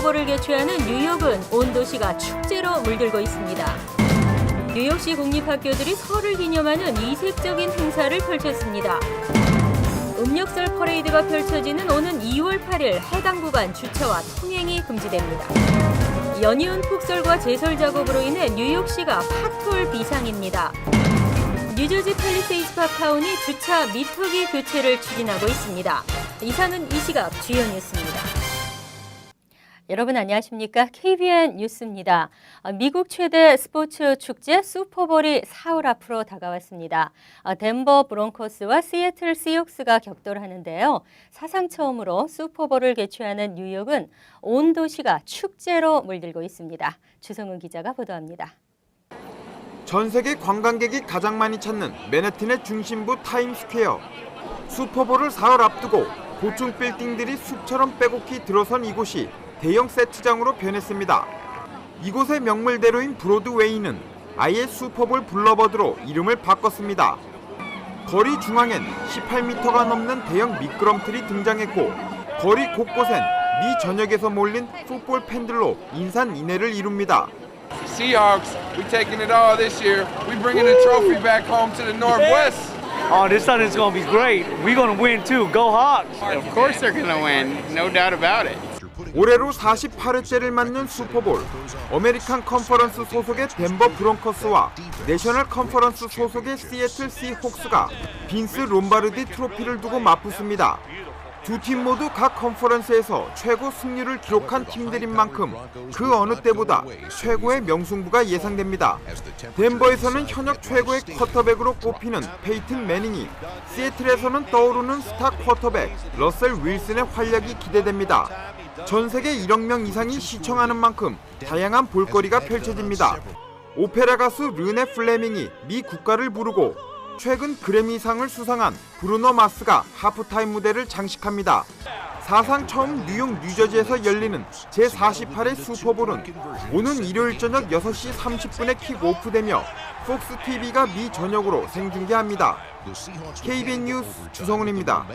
슈퍼볼을 개최하는 뉴욕은 온 도시가 축제로 물들고 있습니다. 뉴욕시 공립학교들이 설을 기념하는 이색적인 행사를 펼쳤습니다. 음력설 퍼레이드가 펼쳐지는 오는 2월 8일 해당 구간 주차와 통행이 금지됩니다. 연이은 폭설과 제설 작업으로 인해 뉴욕시가 팟홀 비상입니다. 뉴저지 팰리세이드 파크타운이 주차 미터기 교체를 추진하고 있습니다. 이상은 이 시각 주요 뉴스입니다. 여러분 안녕하십니까? KBN 뉴스입니다. 미국 최대 스포츠 축제 슈퍼볼이 4월 앞으로 다가왔습니다. 덴버 브론코스와 시애틀 시옥스가 격돌하는데요. 사상 처음으로 슈퍼볼을 개최하는 뉴욕은 온 도시가 축제로 물들고 있습니다. 주성은 기자가 보도합니다. 전 세계 관광객이 가장 많이 찾는 맨해튼의 중심부 타임스퀘어. 슈퍼볼을 4월 앞두고 고층 빌딩들이 숲처럼 빼곡히 들어선 이곳이 대형 세트장으로 변했습니다. 이곳의 명물대로인 브로드웨이는 아예 슈퍼볼 블러버드로 이름을 바꿨습니다. 거리 중앙엔 18m가 넘는 대형 미끄럼틀이 등장했고 거리 곳곳엔 미 전역에서 몰린 풋볼 팬들로 인산인해를 이룹니다. Seahawks, we taking it all this year. We bringing the trophy back home to the Northwest. Oh, this Sunday's gonna be great. We're gonna win too. Go Hawks! Of course they're gonna win, no doubt about it. 올해로 48회째를 맞는 슈퍼볼. 아메리칸 컨퍼런스 소속의 덴버 브론코스와 내셔널 컨퍼런스 소속의 시애틀 시혹스가 빈스 롬바르디 트로피를 두고 맞붙습니다. 두 팀 모두 각 컨퍼런스에서 최고 승률을 기록한 팀들인 만큼 그 어느 때보다 최고의 명승부가 예상됩니다. 덴버에서는 현역 최고의 쿼터백으로 꼽히는 페이튼 매닝이, 시애틀에서는 떠오르는 스타 쿼터백 러셀 윌슨의 활약이 기대됩니다. 전 세계 1억 명 이상이 시청하는 만큼 다양한 볼거리가 펼쳐집니다. 오페라 가수 르네 플레밍이 미 국가를 부르고 최근 그래미상을 수상한 브루노 마스가 하프타임 무대를 장식합니다. 사상 처음 뉴욕 뉴저지에서 열리는 제48회 슈퍼볼은 오는 일요일 저녁 6시 30분에 킥오프되며 폭스 TV가 미 전역으로 생중계합니다. KBN 뉴스 주성훈입니다.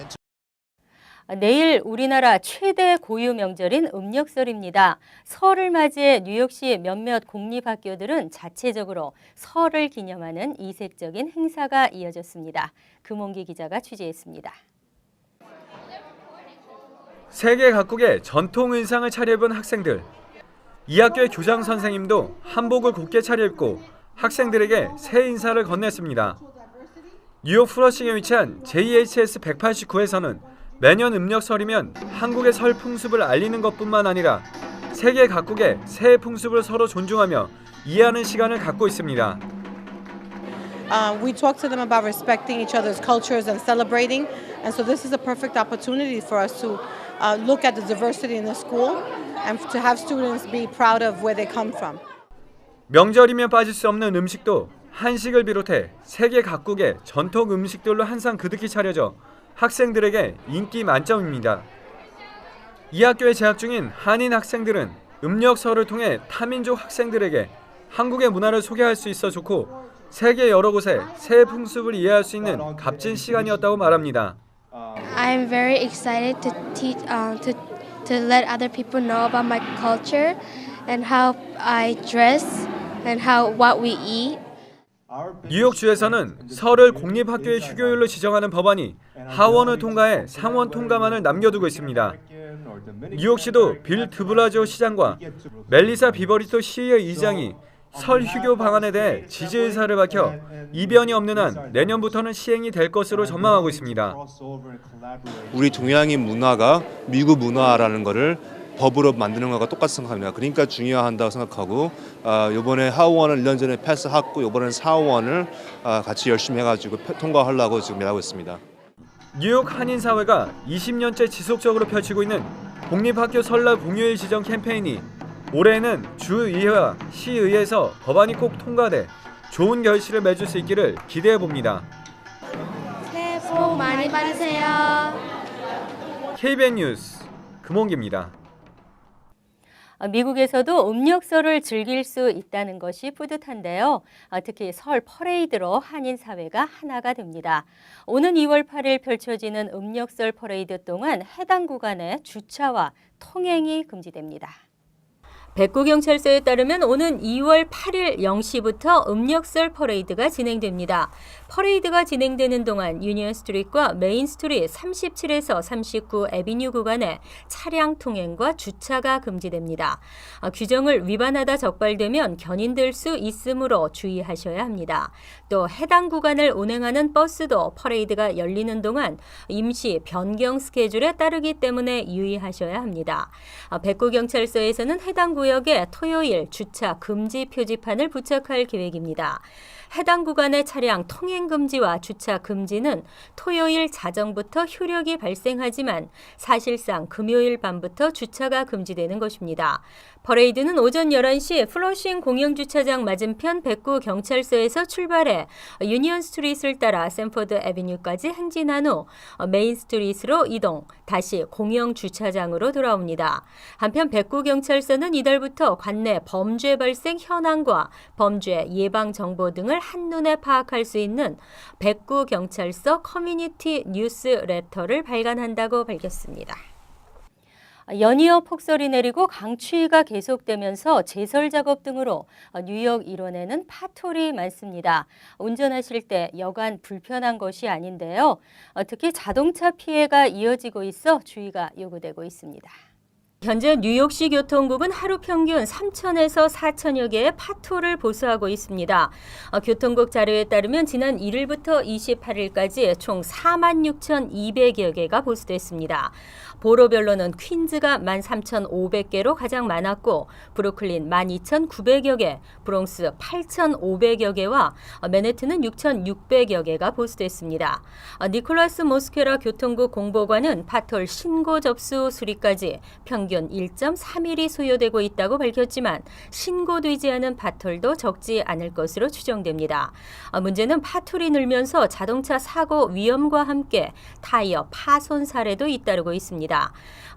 내일 우리나라 최대 고유 명절인 음력설입니다. 설을 맞이해 뉴욕시 몇몇 공립학교들은 자체적으로 설을 기념하는 이색적인 행사가 이어졌습니다. 금홍기 기자가 취재했습니다. 세계 각국의 전통 의상을 차려입은 학생들. 이 학교의 교장 선생님도 한복을 곱게 차려입고 학생들에게 새 인사를 건넸습니다. 뉴욕 플러싱에 위치한 JHS 189에서는 매년 음력설이면 한국의 설 풍습을 알리는 것뿐만 아니라 세계 각국의 새해 풍습을 서로 존중하며 이해하는 시간을 갖고 있습니다. We talk to them about respecting each other's cultures and celebrating, and so this is a perfect opportunity for us to look at the diversity in the school and to have students be proud of where they come from. 명절이면 빠질 수 없는 음식도 한식을 비롯해 세계 각국의 전통 음식들로 한상 그득히 차려져 학생들에게 인기 만점입니다. 이 학교에 재학 중인 한인 학생들은 음력설을 통해 타민족 학생들에게 한국의 문화를 소개할 수 있어 좋고 세계 여러 곳의 새해 풍습을 이해할 수 있는 값진 시간이었다고 말합니다. I'm very excited to teach to let other people know about my culture and how I dress and what we eat. 뉴욕주에서는 설을 공립학교의 휴교일로 지정하는 법안이 하원을 통과해 상원 통과만을 남겨두고 있습니다. 뉴욕시도 빌 드블라지오 시장과 멜리사 비버리토 시의 의장이 설 휴교 방안에 대해 지지 의사를 밝혀 이변이 없는 한 내년부터는 시행이 될 것으로 전망하고 있습니다. 우리 동양인 문화가 미국 문화라는 것을 법으로 만드는 것과 똑같이 생각합니다. 그러니까 중요한다고 생각하고 이번에 하원을 1년 전에 패스하고 이번에는 상원을 같이 열심히 해가지고 통과하려고 지금 일하고 있습니다. 뉴욕 한인사회가 20년째 지속적으로 펼치고 있는 공립학교 설날 공휴일 지정 캠페인이 올해는 주의회와 시의회에서 법안이 꼭 통과돼 좋은 결실을 맺을 수 있기를 기대해 봅니다. 새해 복 많이 받으세요. KBN 뉴스 금홍기입니다. 미국에서도 음력설을 즐길 수 있다는 것이 뿌듯한데요. 특히 설 퍼레이드로 한인 사회가 하나가 됩니다. 오는 2월 8일 펼쳐지는 음력설 퍼레이드 동안 해당 구간에 주차와 통행이 금지됩니다. 백구경찰서에 따르면 오는 2월 8일 0시부터 음력설 퍼레이드가 진행됩니다. 퍼레이드가 진행되는 동안 유니언 스트리트과 메인 스트리트 37에서 39 애비뉴 구간에 차량 통행과 주차가 금지됩니다. 규정을 위반하다 적발되면 견인될 수 있으므로 주의하셔야 합니다. 또 해당 구간을 운행하는 버스도 퍼레이드가 열리는 동안 임시 변경 스케줄에 따르기 때문에 유의하셔야 합니다. 백구경찰서에서는 해당 구역에 토요일 주차 금지 표지판을 부착할 계획입니다. 해당 구간의 차량 통행 금지와 주차 금지는 토요일 자정부터 효력이 발생하지만 사실상 금요일 밤부터 주차가 금지되는 것입니다. 퍼레이드는 오전 11시 플러싱 공영주차장 맞은편 백구경찰서에서 출발해 유니언 스트리트를 따라 샌포드 애비뉴까지 행진한 후 메인 스트리트로 이동, 다시 공영주차장으로 돌아옵니다. 한편 백구경찰서는 이달부터 관내 범죄 발생 현황과 범죄 예방 정보 등을 한눈에 파악할 수 있는 백구경찰서 커뮤니티 뉴스 레터를 발간한다고 밝혔습니다. 연이어 폭설이 내리고 강추위가 계속되면서 제설 작업 등으로 뉴욕 일원에는 파토리 많습니다. 운전하실 때 여간 불편한 것이 아닌데요. 특히 자동차 피해가 이어지고 있어 주의가 요구되고 있습니다. 현재 뉴욕시 교통국은 하루 평균 3,000에서 4,000여 개의 파토를 보수하고 있습니다. 교통국 자료에 따르면 지난 1일부터 28일까지 총 46,200여 개가 보수됐습니다. 보로별로는 퀸즈가 13,500개로 가장 많았고 브루클린 12,900여 개, 브롱스 8,500여 개와 맨해튼은 6,600여 개가 보수됐습니다. 니콜라스 모스케라 교통국 공보관은 파톨 신고 접수 수리까지 평균 1.3일이 소요되고 있다고 밝혔지만 신고되지 않은 파톨도 적지 않을 것으로 추정됩니다. 문제는 파톨이 늘면서 자동차 사고 위험과 함께 타이어 파손 사례도 잇따르고 있습니다.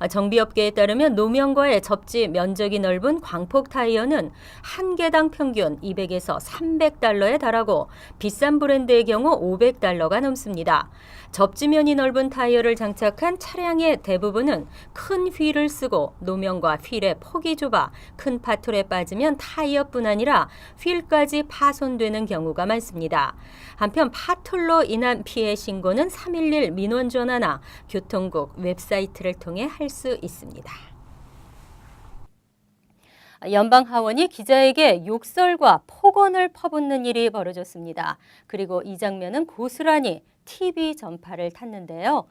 정비업계에 따르면 노면과의 접지 면적이 넓은 광폭 타이어는 한 개당 평균 200에서 300달러에 달하고 비싼 브랜드의 경우 500달러가 넘습니다. 접지면이 넓은 타이어를 장착한 차량의 대부분은 큰 휠을 쓰고 노면과 휠의 폭이 좁아 큰 파톨에 빠지면 타이어뿐 아니라 휠까지 파손되는 경우가 많습니다. 한편 파톨로 인한 피해 신고는 311 민원 전화나 교통국 웹사이트를 통해 할 수 있습니다. 연방 하원이 기자에게 욕설과 폭언을 퍼붓는 일이 벌어졌습니다. 그리고 이 장면은 고스란히 TV 전파를 탔는데요.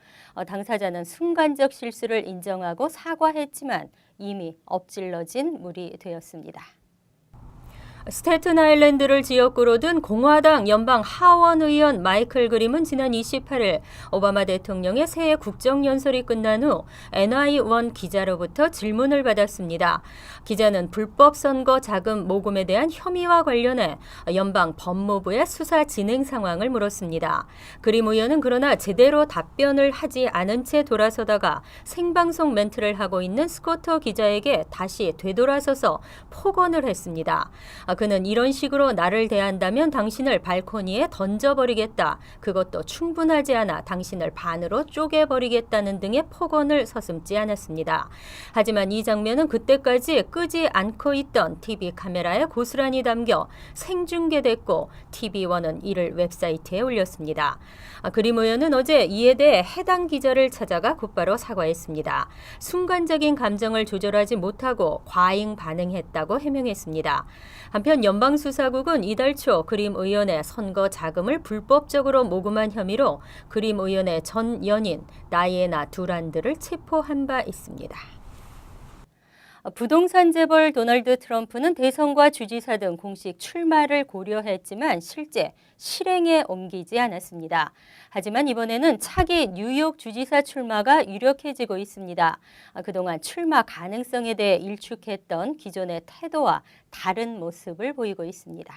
당사자는 순간적 실수를 인정하고 사과했지만 이미 엎질러진 물이 되었습니다. 스태튼 아일랜드를 지역구로 둔 공화당 연방 하원 의원 마이클 그림은 지난 28일 오바마 대통령의 새해 국정연설이 끝난 후 NI1 기자로부터 질문을 받았습니다. 기자는 불법 선거 자금 모금에 대한 혐의와 관련해 연방 법무부의 수사 진행 상황을 물었습니다. 그림 의원은 그러나 제대로 답변을 하지 않은 채 돌아서다가 생방송 멘트를 하고 있는 스코터 기자에게 다시 되돌아서서 폭언을 했습니다. 그는 이런 식으로 나를 대한다면 당신을 발코니에 던져버리겠다. 그것도 충분하지 않아 당신을 반으로 쪼개버리겠다는 등의 폭언을 서슴지 않았습니다. 하지만 이 장면은 그때까지 끄지 않고 있던 TV 카메라에 고스란히 담겨 생중계됐고 TV1은 이를 웹사이트에 올렸습니다. 그림 의원은 어제 이에 대해 해당 기자를 찾아가 곧바로 사과했습니다. 순간적인 감정을 조절하지 못하고 과잉 반응했다고 해명했습니다. 한편 연방수사국은 이달 초 그림 의원의 선거 자금을 불법적으로 모금한 혐의로 그림 의원의 전 연인 다이애나 두란드를 체포한 바 있습니다. 부동산 재벌 도널드 트럼프는 대선과 주지사 등 공식 출마를 고려했지만 실제 실행에 옮기지 않았습니다. 하지만 이번에는 차기 뉴욕 주지사 출마가 유력해지고 있습니다. 그동안 출마 가능성에 대해 일축했던 기존의 태도와 다른 모습을 보이고 있습니다.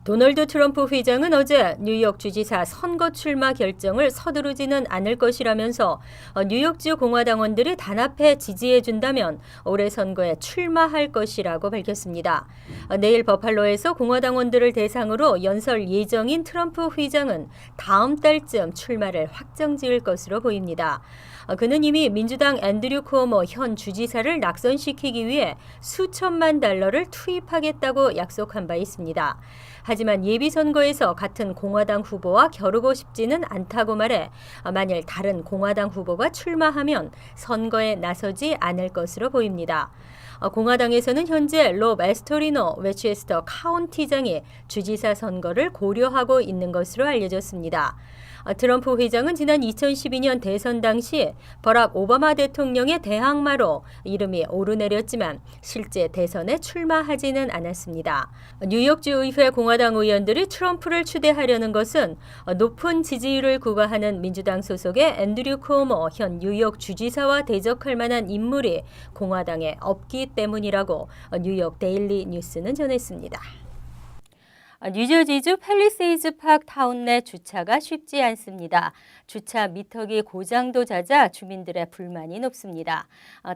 도널드 트럼프 회장은 어제 뉴욕 주지사 선거 출마 결정을 서두르지는 않을 것이라면서 뉴욕주 공화당원들이 단합해 지지해준다면 올해 선거에 출마할 것이라고 밝혔습니다. 내일 버팔로에서 공화당원들을 대상으로 연설 예정인 트럼프 회장은 다음 달쯤 출마를 확정지을 것으로 보입니다. 그는 이미 민주당 앤드류 쿠오모 현 주지사를 낙선시키기 위해 수천만 달러를 투입하겠다고 약속한 바 있습니다. 하지만 예비선거에서 같은 공화당 후보와 겨루고 싶지는 않다고 말해 만일 다른 공화당 후보가 출마하면 선거에 나서지 않을 것으로 보입니다. 공화당에서는 현재 롭 에스토리노 웨체스터 카운티장이 주지사 선거를 고려하고 있는 것으로 알려졌습니다. 트럼프 회장은 지난 2012년 대선 당시 버락 오바마 대통령의 대항마로 이름이 오르내렸지만 실제 대선에 출마하지는 않았습니다. 뉴욕주 의회 공화당 의원들이 트럼프를 추대하려는 것은 높은 지지율을 구가하는 민주당 소속의 앤드류 쿠오모 현 뉴욕 주지사와 대적할 만한 인물이 공화당에 없기 때문이라고 뉴욕 데일리 뉴스는 전했습니다. 뉴저지주 팰리세이즈 파크 타운 내 주차가 쉽지 않습니다. 주차 미터기 고장도 잦아 주민들의 불만이 높습니다.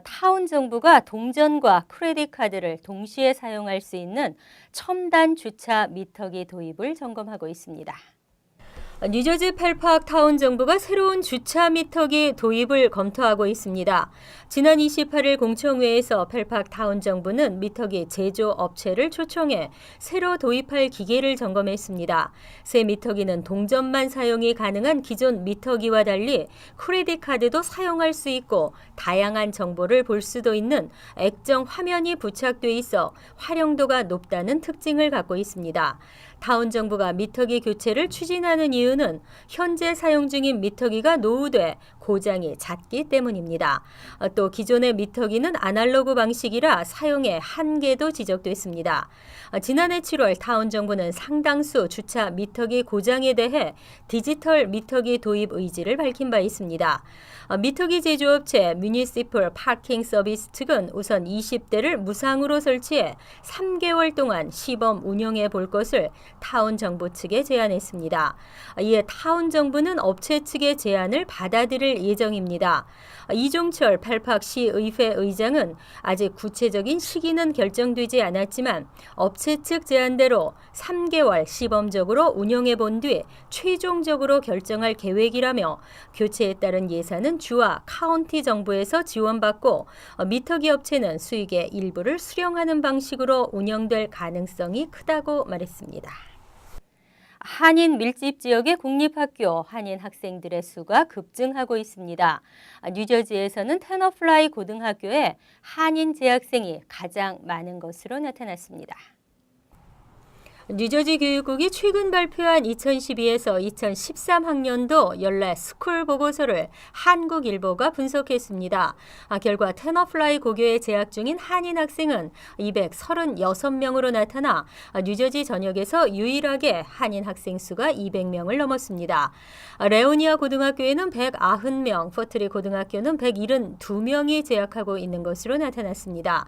타운 정부가 동전과 크레딧 카드를 동시에 사용할 수 있는 첨단 주차 미터기 도입을 점검하고 있습니다. 뉴저지 팰파크 타운 정부가 새로운 주차 미터기 도입을 검토하고 있습니다. 지난 28일 공청회에서 팰파크 타운 정부는 미터기 제조 업체를 초청해 새로 도입할 기계를 점검했습니다. 새 미터기는 동전만 사용이 가능한 기존 미터기와 달리 크레딧 카드도 사용할 수 있고 다양한 정보를 볼 수도 있는 액정 화면이 부착돼 있어 활용도가 높다는 특징을 갖고 있습니다. 타운 정부가 미터기 교체를 추진하는 이유는 현재 사용 중인 미터기가 노후돼 고장이 잦기 때문입니다. 또 기존의 미터기는 아날로그 방식이라 사용에 한계도 지적됐습니다. 지난해 7월 타운 정부는 상당수 주차 미터기 고장에 대해 디지털 미터기 도입 의지를 밝힌 바 있습니다. 미터기 제조업체 뮤니시플 파킹 서비스 측은 우선 20대를 무상으로 설치해 3개월 동안 시범 운영해 볼 것을 타운 정부 측에 제안했습니다. 이에 타운 정부는 업체 측의 제안을 받아들일 예정입니다. 이종철 팰파크시 의회 의장은 아직 구체적인 시기는 결정되지 않았지만 업체 측 제안대로 3개월 시범적으로 운영해 본 뒤 최종적으로 결정할 계획이라며 교체에 따른 예산은 주와 카운티 정부에서 지원받고 미터기 업체는 수익의 일부를 수령하는 방식으로 운영될 가능성이 크다고 말했습니다. 한인 밀집 지역의 공립학교 한인 학생들의 수가 급증하고 있습니다. 뉴저지에서는 테너플라이 고등학교에 한인 재학생이 가장 많은 것으로 나타났습니다. 뉴저지 교육국이 최근 발표한 2012에서 2013학년도 연례 스쿨 보고서를 한국일보가 분석했습니다. 결과 테너플라이 고교에 재학 중인 한인 학생은 236명으로 나타나 뉴저지 전역에서 유일하게 한인 학생 수가 200명을 넘었습니다. 레오니아 고등학교에는 190명, 퍼트리 고등학교는 172명이 재학하고 있는 것으로 나타났습니다.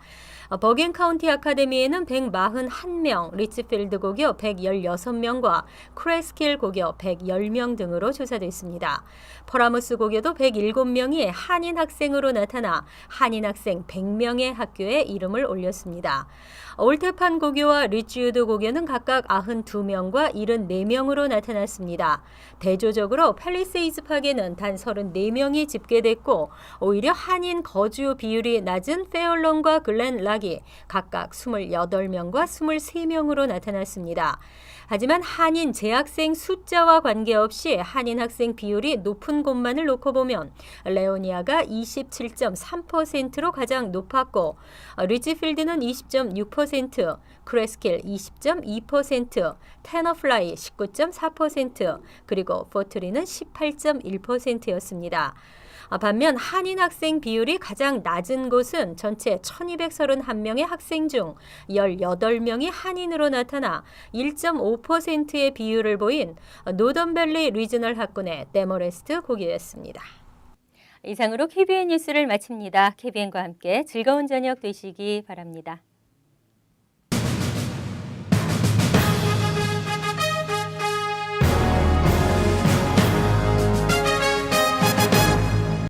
버겐 카운티 아카데미에는 141명, 리츠필드 고교 116명과 크레스킬 고교 110명 등으로 조사됐습니다. 퍼라무스 고교도 107명이 한인 학생으로 나타나 한인 학생 100명의 학교에 이름을 올렸습니다. 올테판 고교와 리치우드 고교는 각각 92명과 74명으로 나타났습니다. 대조적으로 팰리세이즈 파크에는 단 34명이 집계됐고 오히려 한인 거주 비율이 낮은 페얼론과 글렌 락이 각각 28명과 23명으로 나타났습니다. 하지만 한인 재학생 숫자와 관계없이 한인 학생 비율이 높은 곳만을 놓고 보면 레오니아가 27.3%로 가장 높았고 리치필드는 20.6%, 크레스킬 20.2%, 테너플라이 19.4%, 그리고 포트리는 18.1%였습니다. 반면 한인 학생 비율이 가장 낮은 곳은 전체 1231명의 학생 중 18명이 한인으로 나타나 1.5%의 비율을 보인 노던밸리 리저널 학군의 데모레스트 고교였습니다. 이상으로 KBN 뉴스를 마칩니다. KBN과 함께 즐거운 저녁 되시기 바랍니다.